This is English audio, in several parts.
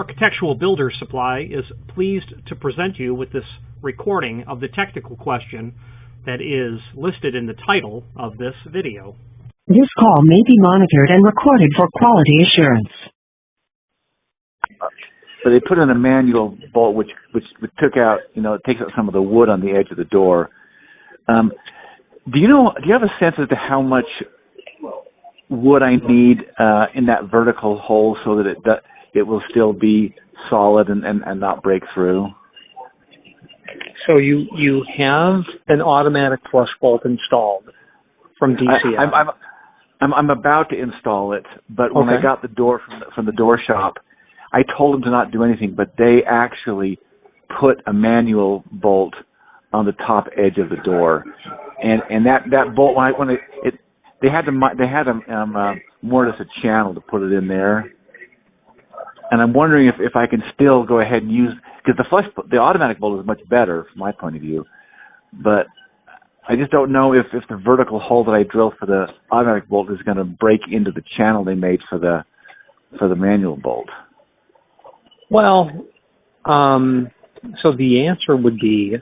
Architectural Builder Supply is pleased to present you with this recording of the technical question that is listed in the title of this video. This call may be monitored and recorded for quality assurance. So they put in a manual bolt which took out, it takes out some of the wood on the edge of the door. Do you have a sense as to how much wood I need in that vertical hole so that it will still be solid and not break through? So you have an automatic flush bolt installed from DCI. I'm about to install it, but when I got the door from the door shop, I told them to not do anything, but they actually put a manual bolt on the top edge of the door, and that bolt they had to mortise a channel to put it in there, and I'm wondering if I can still go ahead and use, because the automatic bolt is much better from my point of view, but I just don't know if the vertical hole that I drilled for the automatic bolt is going to break into the channel they made for the manual bolt. Well, so the answer would be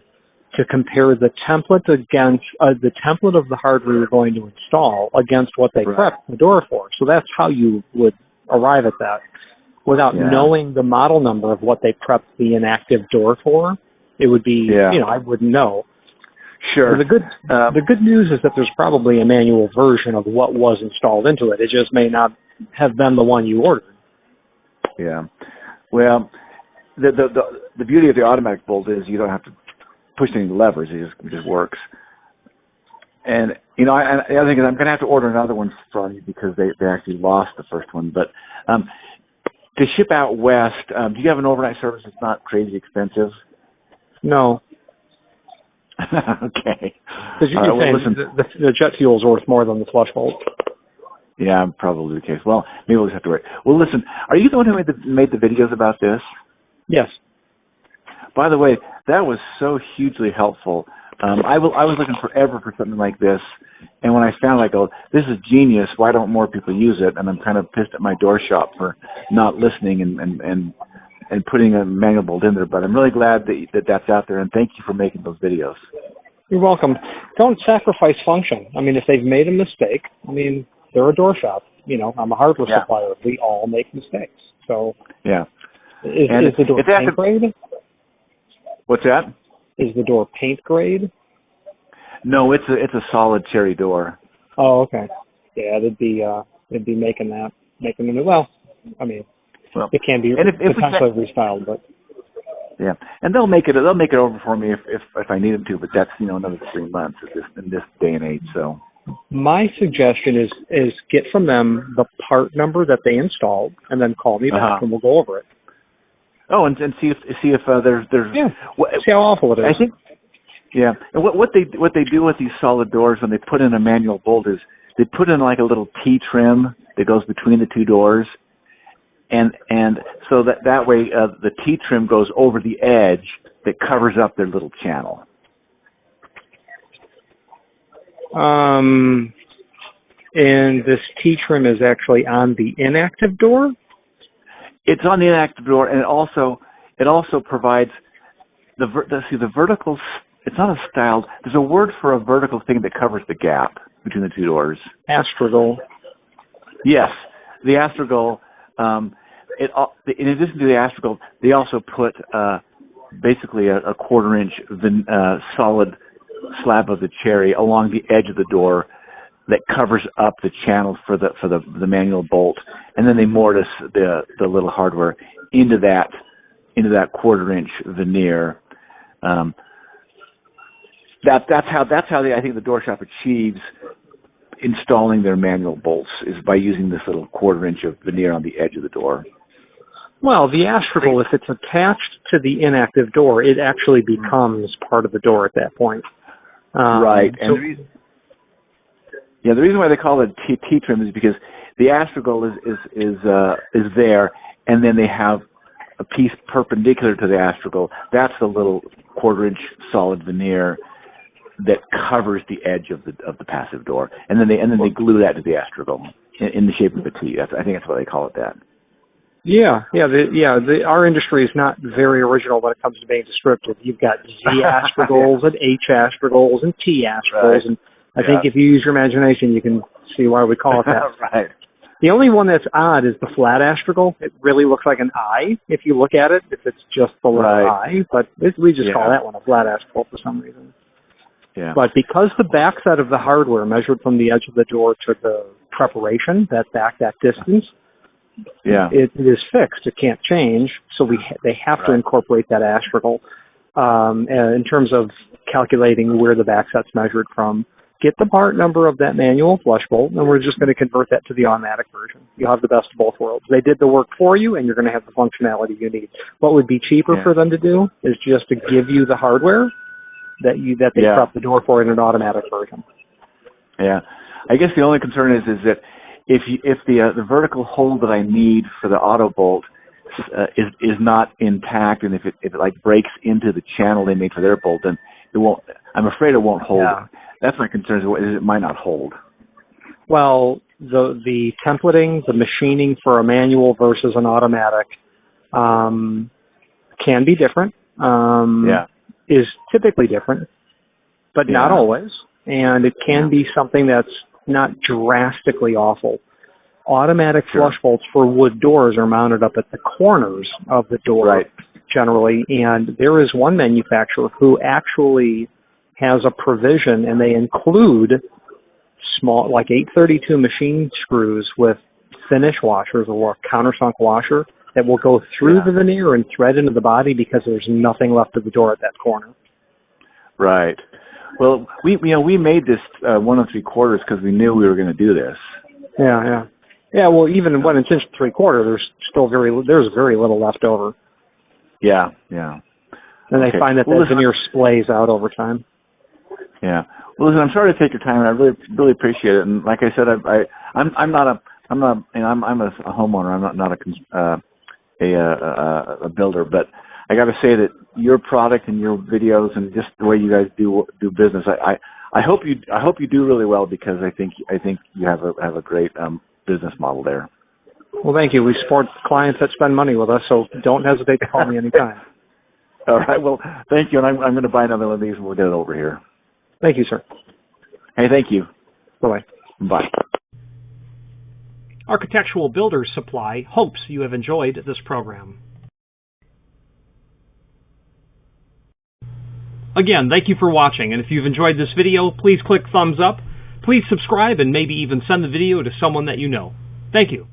to compare the template against the template of the hardware you're going to install against what they prepped the door for. So that's how you would arrive at that. Without knowing the model number of what they prepped the inactive door for, it would be, I wouldn't know. Sure. So the good news is that there's probably a manual version of what was installed into it. It just may not have been the one you ordered. Yeah. Well, the beauty of the automatic bolt is you don't have to push any levers. It just works. And the other thing is I'm going to have to order another one from you because they actually lost the first one. But to ship out west, do you have an overnight service that's not crazy expensive? No. Okay. Because you're saying the jet fuel is worth more than the flush bolt. Yeah, probably the case. Well, maybe we'll just have to wait. Well, listen, are you the one who made the videos about this? Yes. By the way, that was so hugely helpful. I was looking forever for something like this, and when I found it, I go, this is genius. Why don't more people use it? And I'm kind of pissed at my door shop for not listening and putting a manual bolt in there. But I'm really glad that that's out there, and thank you for making those videos. You're welcome. Don't sacrifice function. I mean, if they've made a mistake, they're a door shop. I'm a hardware supplier. We all make mistakes. So yeah. Is the door paint grade? What's that? Is the door paint grade? No, it's a solid cherry door. Oh, okay. Yeah, they'd be making them. Well, it can be potentially restyled, but yeah, and they'll make it over for me if I need them to. But that's another 3 months in this day and age. So my suggestion is get from them the part number that they installed, and then call me back and we'll go over it. Oh, and see if there's see how awful it is. I think and what they do with these solid doors when they put in a manual bolt is they put in like a little T-trim that goes between the two doors, and so that way the T-trim goes over the edge that covers up their little channel. And this T-trim is actually on the inactive door? It's on the inactive door, and it also provides the vertical. It's not a styled. There's a word for a vertical thing that covers the gap between the two doors. Astragal. Yes, the astragal. In addition to the astragal, they also put basically a 1/4 inch solid slab of the cherry along the edge of the door that covers up the channel for the manual bolt, and then they mortise the little hardware into that 1/4 inch veneer. That's how I think the door shop achieves installing their manual bolts, is by using this little 1/4 inch of veneer on the edge of the door. Well, the astragal, if it's attached to the inactive door, it actually becomes part of the door at that point. Right, and the reason why they call it T-trim is because the astragal is there, and then they have a piece perpendicular to the astragal. That's the little 1/4 inch solid veneer that covers the edge of the passive door, and then they glue that to the astragal in the shape of a T. I think that's why they call it that. Our industry is not very original when it comes to being descriptive. You've got Z astragals and H astragals and T astragals, and I think if you use your imagination, you can see why we call it that. Right. The only one that's odd is the flat astragal. It really looks like an I if you look at it, if it's just the letter I, but we just call that one a flat astragal for some reason. Yeah. But because the backside of the hardware measured from the edge of the door to the preparation, that distance, it is fixed. It can't change, so they have to incorporate that astragal in terms of calculating where the backside's measured from. Get the part number of that manual flush bolt, and we're just going to convert that to the automatic version. You'll have the best of both worlds. They did the work for you, and you're going to have the functionality you need. What would be cheaper for them to do is just to give you the hardware that they prep the door for in an automatic version. Yeah. I guess the only concern is that if the vertical hold that I need for the auto bolt is not intact, and if it like breaks into the channel they made for their bolt, then it won't. I'm afraid it won't hold. Yeah. That's my concern, is it might not hold. Well, the templating, the machining for a manual versus an automatic can be different. Is typically different, but not always. And it can be something that's not drastically awful. Automatic flush bolts for wood doors are mounted up at the corners of the door generally, and there is one manufacturer who actually has a provision, and they include small, like 832 machine screws with finish washers or a countersunk washer that will go through the veneer and thread into the body because there's nothing left of the door at that corner. Right. Well, we made this 1 3/4 because we knew we were going to do this. Yeah. Well, even when it's 1 3/4, there's very little left over. Yeah. And they find that veneer splays out over time. Yeah. Well, listen, I'm sorry to take your time, and I really appreciate it. And like I said, I'm a homeowner. I'm not a builder, but I got to say that your product and your videos and just the way you guys do business, I hope you do really well, because I think you have a great business model there. Well, thank you. We support clients that spend money with us, so don't hesitate to call me anytime. All right. Well, thank you, and I'm going to buy another one of these, and we'll get it over here. Thank you, sir. Hey, thank you. Bye-bye. Bye. Architectural Builders Supply hopes you have enjoyed this program. Again, thank you for watching, and if you've enjoyed this video, please click thumbs up, please subscribe, and maybe even send the video to someone that you know. Thank you.